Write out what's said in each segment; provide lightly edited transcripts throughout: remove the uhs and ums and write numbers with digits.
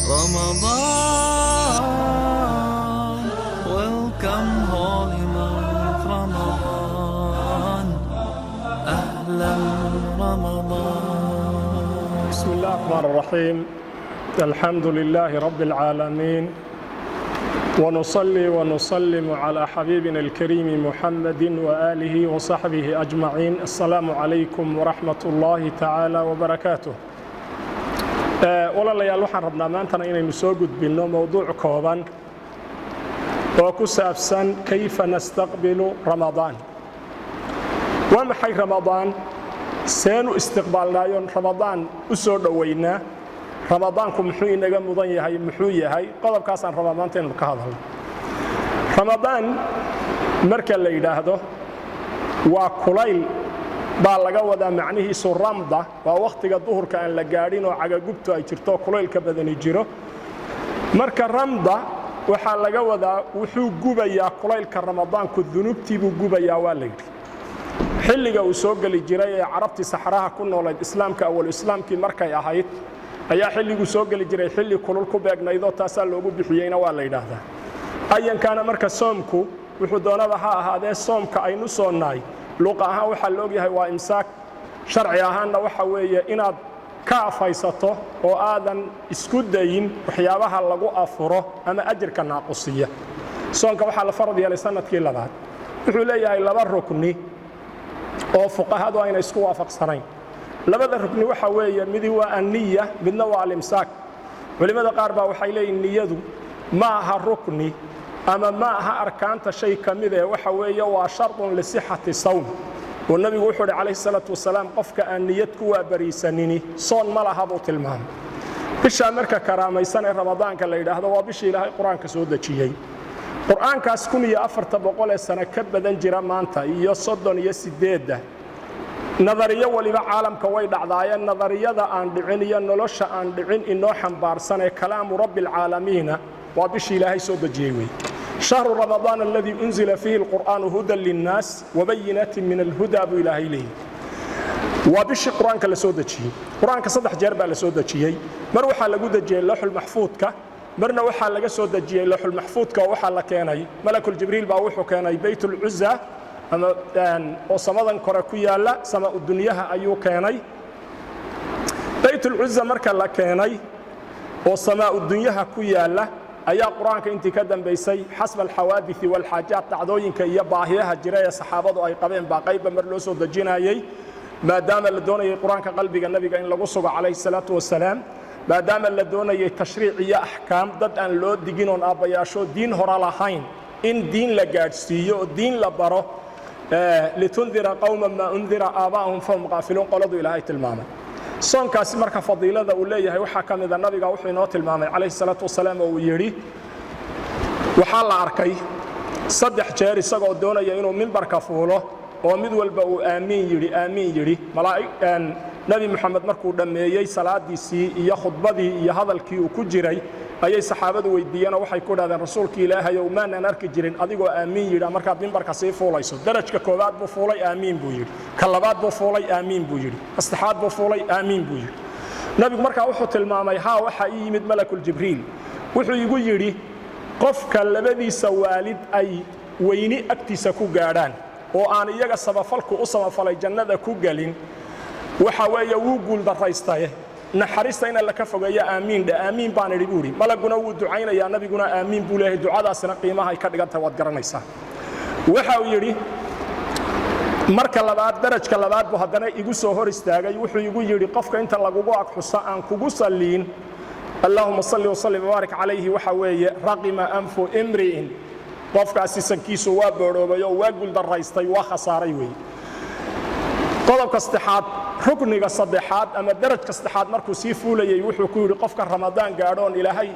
Ramadan, welcome holy month Ramadan, Ahlan Ramadan. بسم الله الرحمن الرحيم. الحمد لله رب العالمين، ونصلي ونسلم على حبيبنا الكريم محمد وآله وصحبه أجمعين. السلام عليكم ورحمة الله تعالى وبركاته. walaalayaal waxaan rabnaa maantana inaynu soo gudbinno mowduuc kooban oo ku saabsan kayfa nastaqbilu ramadaan. waa maxay ramadaan? seenu istiqbaalnaayo ramadaan u soo dhoweynaa? ramadaanku muxuu inaga mudan yahay, muxuu yahay? qodobkaasaan rabaa maanta inaynu ka hadalno. ramadaan marka la yidhaahdo waa kulayl baa laga wadaa, macnihiisu ramda waa wakhtiga duhurka aan la gaadhin oo cagagubtu ay jirto kulaylka badani jiro. marka ramda waxaa laga wadaa wuxuu gubayaa kulaylka ramadaanku, dunuubtii buu gubayaa waa la yidhi. xilliga uu soo geli jiray ee carabtii saxaraha ku noolayd islaamka awal islaamkii markay ahayd ayaa xilliguu soo geli jiray xilli kulul ku beegnaydoo taasaa loogu bixiyeyna waa la yidhaahdaa. ayankaana marka soomku wuxuu doonaba ha ahaadee soomka aynu soonnahay luqa ahaan waxaa la ogyahay waa imsaak, sharci ahaanna waxa weeye inaad ka afaysato oo aadan isku dayin waxyaabaha lagu afuro ama ajirka naaqusiya. soonka waxaa la farad yeelay sanadkii labaad. wuxuu leeyahay laba rukni oo fuqahadu ayna isku waafaqsanayn. labada rukni waxa weeye midi waa anniya, midna waa alimsaak. culimmada qaar baa waxay leeyihin niyadu ma aha rukni ama ma aha arkaanta shay ka mid ee waxa weeye waa shardun lisixati sawm. oo nabigu wuxuu yidhi calayhi salaatu wasalaam qofka aan niyad ku waabariisanini soon ma laha buu tilmaamay. bishaa marka karaamaysan ee ramadaanka la yidhaahdo waa bishii ilaahay qur-aanka soo dejiyey. qur-aankaas 1400 ee sano ka badan jira maanta iyo 38 nadariyo waliba caalamka way dhacdaayeen. nadariyada aan dhicin iyo nolosha aan dhicin inoo xambaarsan ee kalaamu rabbilcaalamiina waa bishii ilaahay soo dejiyey wey. شهر رمضان الذي أنزل فيه القرآن هدى للناس وبينات من الهدى أبو إلهي ليه. وبشي قرآن كالسودة قرآن كصدح جربة لسودة مروحة لقودة جي اللوح المحفوظ مرنا وحا لقى سودة جي اللوح المحفوظ وحا لكيني ملك الجبريل باوحو كيني بيت العزة وصمدا كراكويا لا سماء الدنيا أيو كيني بيت العزة مركا لكيني وصماء الدنيا كويا لا ayaa quraanka intii ka dambaysay xasb alxawaadith walxaajaat tacdooyinka iyo baahiyaha jira ee saxaabadu ay qabeen baa qayb mar loo soo dejinayay, maadaama la doonayay quraanka qalbiga nabiga in lagu sugo calayhi salaatu wasalaam, maadaama la doonayay tashriic iyo ahkaam dad aan loo digin oon aabbayaasho diin hore lahayn in diin la gaadhsiiyo oo diin la baro. litundira qawman maa undira aabaahum fahum qaafiluun qoladu ilaahay tilmaamay. soonkaasi marka fadiilada uu leeyahay waxaa ka mid a nabiga wuxuu inoo tilmaamay calayhi salaatu wasalaam oo uu yidhi waxaa la arkay 3 jeer isagoo doonaya inuu mimbarka fuulo oo mid walba uu aamiin yidhi nabi maxamed markuu dhammeeyey salaadiisii iyo khudbadii iyo hadalkii uu ku jiray ayay saxaabadu weydiiyeen waxay ku dhaadeen rasuulkii ilaahay oo maanan arki jirin adigoo aamiin yidhi markaad mimbarka sii fuulayso. darajka koowaad buu fuulay aamiin buu yidhi, ka labaad buu fuulay aamiin buu yidhi, saddexaad buu fuulay aamiin buu yidhi. nabigu markaa wuxuu tilmaamay haa waxaa ii yimid malakul jibriil wuxuu igu yidhi qofka labadiisa waalid ay weyni agtiisa ku gaadhaan oo aan iyaga sabafalku u samafalay jannada ku gelin waxa weeye wuu guuldarraystaye naxariista in alla ka fogeeya aamiin dhe aamiin baan idhi buu yidhi. malaguna wuu ducaynayaa, nabiguna aamiin buu leeyahay. ducadaasina qiimaha ay ka dhigantahay waad garanaysaa. waxa uu yidhi marka labaad darajka labaad buu haddana igu soo hor istaagay wuxuu igu yidhi qofka inta lagugu ag xuso aan kugu salliin allahuma salli wasallim wabaarik calayhi waxa weeye raqima anfu imri'in, qofkaasi sankiisu waa boodhoobay oo waa guuldarraystay, waa khasaaray weeye. qodobka saddexaad rukniga saddexaad ama darajka saddexaad markuu sii fuulayay wuxuu ku yidhi qofka ramadaan gaadhoon ilaahay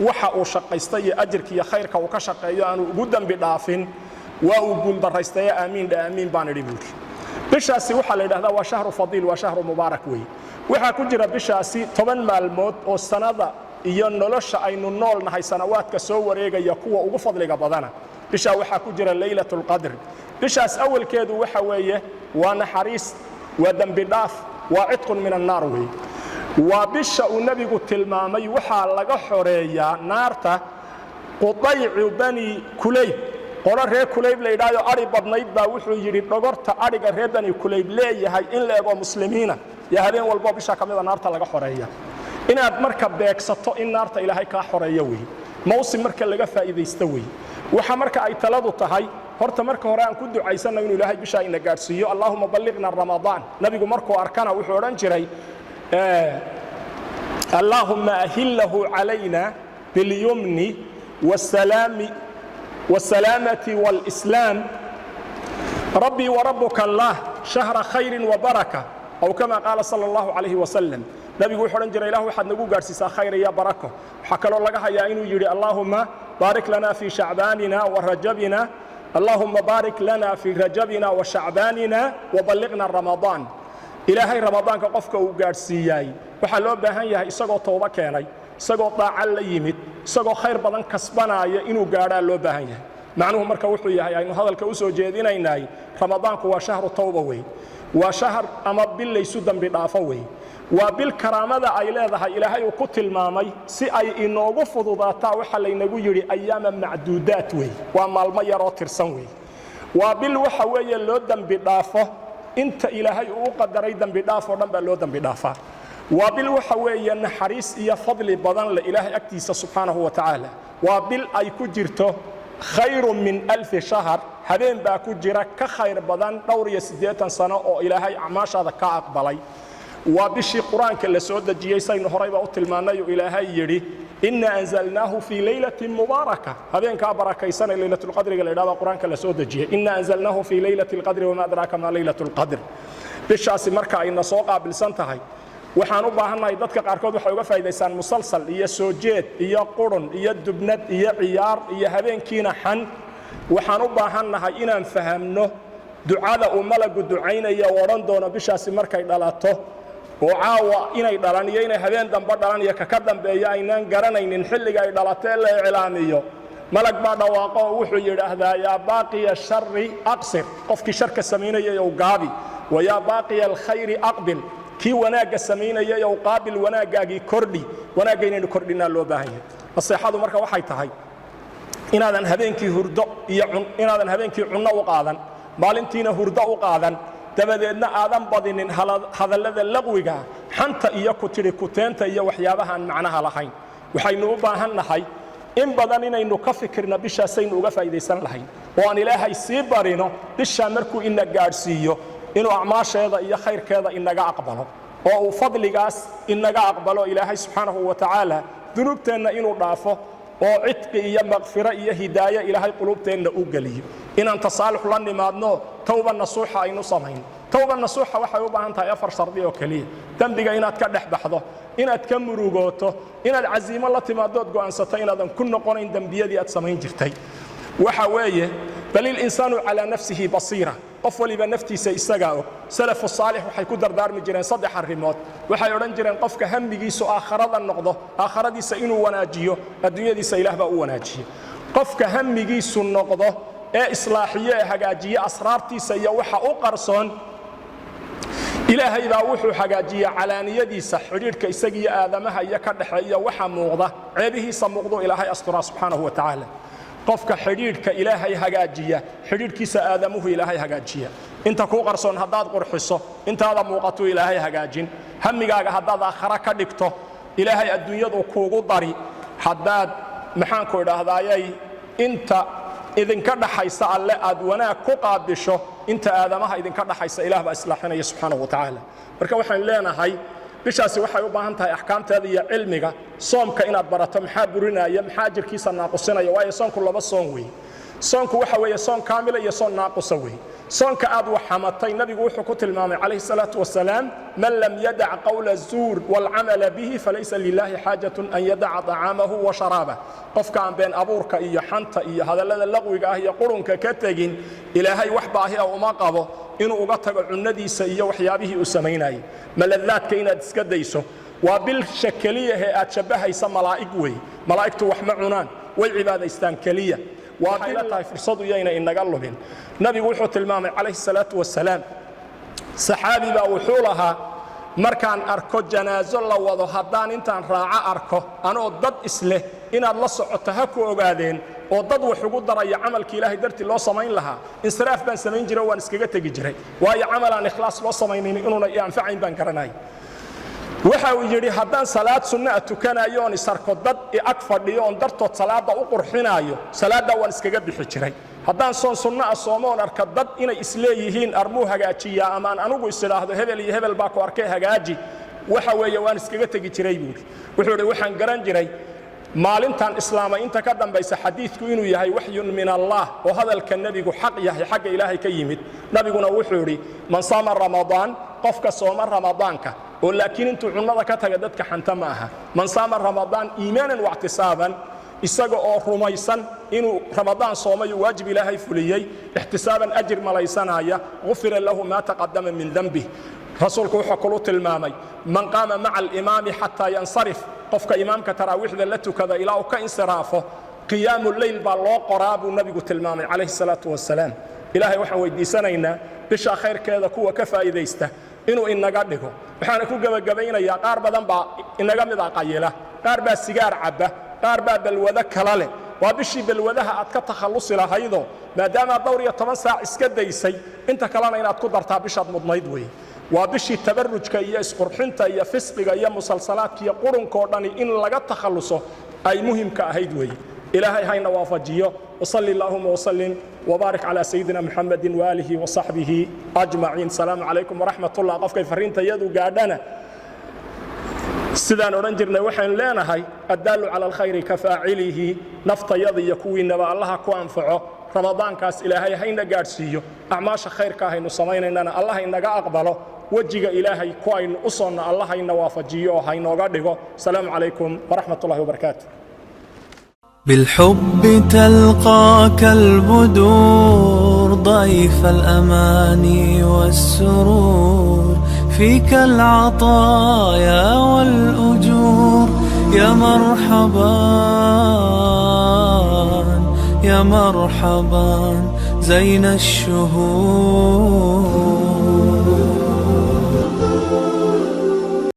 waxa uu shaqaystay iyo ajirka iyo khayrka uu ka shaqeeyo aanu ugu dambi dhaafin waa uu guuldarraystay aamiin dhe aamiin baan idhi buuri. bishaasi waxaa la yidhahdaa waa shahru fadiil, waa shahru mubaarak weeye. waxaa ku jira bishaasi 10 maalmood oo sanada iyo nolosha aynu nool nahay sanawaadka soo wareegaya kuwa ugu fadliga badana. bisha waxaa ku jira laylatul qadr. bishaas awalkeedu waxa weeye waa naxariis waa dambi dhaaf waa cidqun min annaar weeye. وبش النبي قلت المامي وحا لغا حرية نارتا قطيع بني كليب قرار رير كليب ليدايو أري بدنيد با وحو يري دغورتا أريغا رير بني كليب ليهي إن لأغو مسلمين يا هبين والبو بشا كميدا نارتا لغا حرية inaad marka beegsato in naarta ilaahay ka xoreeyo way mawsim marka laga faa'iideysto way waxa marka ay taladu tahay horta marka hore aan ku ducaysano inuu ilaahay bisha ina gaarsiiyo allahumma ballighna ramadan nabigu markuu arkana wuxuu oran jiray allahumma ahillahu alayna bil yumni was-salamati wal-islam rabbi wa rabbuka allah shahra khairin wa baraka aw kama qala sallallahu alayhi wa sallam nabigu wuxuu oran jiray ilaahu waxaad nagu gaarsiisaa khayr iyo barako waxa kale oo laga hayaa inuu yiri allahumma barik lana fi sha'banina wa rajabina allahumma barik lana fi rajabina wa sha'banina wa ballighna ramadan ilaahay ramadaanka qofka uu gaarsiiyay waxa loo baahan yahay isagoo tooba keenay isagoo daacal la yimid isagoo khayr badan kasbanaya inuu gaadhaa loo baahan yahay macnuhu marka wuxuu yahay aynu hadalka u soo jeedinaynay ramadaanku waa shahru tawba way waa shahr ama bil laysu dambi dhaafo way وبالكرامة أي لها إلهي وكتل مامي سي أي إنوغو فضوضاتا وحا لينغو يري أياما معدودات وي وما الميرو ترسنوي وبالوحوية اللودن بدافة انت إلهي وقدري دن بدافة ونبا اللودن بدافة وبالوحوية نحريس إيا فضل بدن لإلهي أكتيس سبحانه وتعالى وبال أي كجرته خير من 1000 شهر هذين با كجرة كخير بدن دوري سديتا سنة أو إلهي عماش هذا كأقبلي وبشي قرآن كلا سعودة جيسين هريبا أتلماني إلهي يري إنا أنزلناه في ليلة مباركة هذين كابركة سنة ليلة القدر قال إلهي قرآن كلا سعودة جيه إنا أنزلناه في ليلة القدر وما أدراك ما ليلة القدر بشاسي مركا إن سوقا بالسنتهاي waxaan u baahanahay dadka qaarkood waxay uga faa'iideystaan musalsal iyo soo jeed iyo qurun iyo dubnad iyo ciyaar iyo habeenkiina xan waxaan u baahanahay inaan fahamno ducada uu malagu ducaynaya waran doona bishaasi markay dhalato oo caawa inay dhalan iyo inay habeen dambe dhalan iyo ka dambeeya aynaan garanaynin xilliga ay dhalatay la ilaamiyo malag baa dhawaaqo wuxuu yiraahdaa ya baaqiya sharri aqsir qofkii sharka sameynaya oo gaabi wa ya baaqiya alkhayri aqbil kii wanaaga sameynaya oo qaabil wanaagaagi kordhi wanaagayna kordhina loo baahan yahay nasiixadu marka waxay tahay inaadan habeenkii hurdo iyo inaadan habeenkii cunno u qaadan maalintiina hurdo u qaadan dabadeedna aadan badinin hadallada laqwiga xanta iyo ku tiri kuteenta iyo waxyaabaha aan macnaha lahayn waxaynu u baahannahay in badan inaynu ka fikirna bishaasaynu uga faa'iideysan lahayn oo aan ilaahay sii barino bisha markuu ina gaarsiiyo inuu acmaasheeda iyo khayrkeeda inaga aqbalo oo uu fadligaas inaga aqbalo ilaahay subxaanahu wa tacaala dunuubteenna inuu dhaafo oo cidqi iyo maqfiro iyo hidaayo ilaahay qulubteenna u geliyo inaan tasaalux la nimaadno tawba nasuuxa aynu samayn tawba nasuuxa waxay u baahan tahay 4 shardi oo kaliya dambiga inaad ka dhaxbaxdo inaad ka murugooto inaad caziimo la timaadood go'aansato inaadan ku noqonayn dambiyadii aad samayn jirtay waxa weeye bal insaanu ala nafsihi basira qof waliba naftiisa isaga og salafu saalix waxay ku dardaarmi jireen 3 arrimood waxay oran jireen qofka hamigiisu aakhirada noqdo aakhiradiisa inuu wanaajiyo adduunyadiisa ilaah baa u wanaajiyo qofka hamigiisu noqdo ee islaaxiye hagaajiye asraartiisa iyo waxa u qarsoon ilaahay baa wuxuu hagaajiya calaaniyadiisa xiriirka isagiyo aadamaha iyo ka dhaxeeya waxa muuqda ceebihiisa muuqdo ilaahay astura subhanahu wa ta'ala qofka xiriirka ilaahay hagaajiya xiriirkiisa aadamuhu ilaahay hagaajiya inta ku qarsoon hadaad qurxiso intaada muuqato ilaahay hagaajin hamigaaga hadaad aakhira ka dhigto ilaahay adduunyadu kuugu dari hadaad maxaan ku idhaahdayay inta idinka dhaxaysa alle aad wanaag ku qaabisho inta aadamaha idinka dhaxaysa ilaah baa islaaxinaya subhanahu wa ta'ala marka waxaan leenahay bishaasi waxay u baahan tahay ahkaamteeda iyo cilmiga soomka inaad barato maxaa burinaya maxaa jirkiisa naaqusinayo waayo soonku laba soon weey soonku waxa weeye soon kaamil iyo soon naaqusa weey soonka aad waxamatay nabigu wuxuu ku tilmaamay calayhi salaatu wasalaam man lam yadac qawla zuur wal amala bihi falaysa lillahi haajatun an yadac ta'amahu wa sharabahu qofka aan been abuurka iyo xanta iyo hadallada laqwiga ah iyo qurunka ka tagin ilaahay wax baahi ah uma qabo inuu uga tago cunadiisa iyo waxyaabihii uu sameynay maladaadka inaad iska dayso waa bil shakaliya aad shabahaysa malaa'ig weey malaa'igtu wax ma cunaan way cibaadaystaan kaliya waa bil tahay fursadu iyayna inaga lumin nabigu wuxuu tilmaamay calayhi salaatu wasalaam saxaabi baa wuxuu lahaa markaan arko janaaso la wado haddaan intaan raaca arko anoo dad isleh inaad la socoto ha ku ogaadeen oo dad wax ugu daraya camalkii ilaahay dartii loo samayn lahaa insiraaf baan samayn jiray waan iskaga tegi jiray waayo camal aan ikhlaas loo samaynin inuuna i anfacayn baan garanay waxa uu yidhi haddaan salaad sunna tukanayo oon isarko dad ag fadhiyo oon dartood salaada u qurxinayo salaada waan iskaga bixi jiray haddaan sunna asoomo oon arka dad inay isleeyihiin armuu hagaajiya ama aan anugu isiraahdo hebel iyo hebel baa ku arkay hagaaji waxa weeye waan iskaga tegi jiray buuri wuxuu yidhi waxaan garan jiray maalintan islaamay inta ka dambaysa xadiidku inuu yahay waxyun min allah oo hadalka nabigu xaq yahay xagga ilaahay ka yimid nabiguna wuxuu yidhi man saama ramadaan qofka sooma ramadaanka oo laakiin intuu cunnada ka taga dadka xanta ma aha man saama ramadaan iimaanan wactisaaban isaga oo rumaysan inuu ramadaan soomayo waajib ilaahay fuliyey ixtisaaban ajir malaysanaya ghufira lahu ma taqaddama min dhanbih rasuulku wuxuu kulu tilmaamay man qaama maca alimaami xataa yansarif qofka imaamka taraawiixda la tukada ilaa uu ka insiraafo qiyaamu leyl baa loo qoraa buu nabigu tilmaamay calayhi salaatu wasalaam ilaahay waxaan weydiisanaynaa bisha khayrkeeda kuwa ka faa'iidaysta inuu inaga dhigo waxaan ku gabagabaynayaa qaar badan baa inaga mid ah qayila qaar baa sigaar cabba qaar baa balwada kala leh waa bishii balwadaha aad ka takhallusi lahaydo maadaama dhowr iyo 10 saac iska daysay inta kalena inaad ku dartaa bishaad mudnayd weeye waa bishii tabarrujka iyo isqurxinta iyo fisqiga iyo musalsalaadka iyo qurunka oo dhan in laga takhalluso ay muhiimka ahayd weeye ilaahay hayna waafajiyo وصلى اللهم وسلم وبارك على سيدنا محمد وآله وصحبه أجمعين السلام عليكم ورحمة الله قف كيف فرينتا يدو قادنا sidaan oran jirnay waxaan leenahay adaalu ala alkhayr kafaa'ilihi nafta yadi yakuwi naba allah ku anfaco ramadaankaas ilaahay hayna gaarsiiyo acmaasha khayrka haynu sameeynayna allah inaga aqbalo wajiga ilaahay ku aynu u soonna allah hayna waafajiyo oo haynooga dhigo salaamu calaykum waraxmatullaahi wabarakaatuh بالحب تلقاك البدور ضيف الأماني والسرور فيك العطايا والأجور يا مرحبا يا مرحبا زين الشهور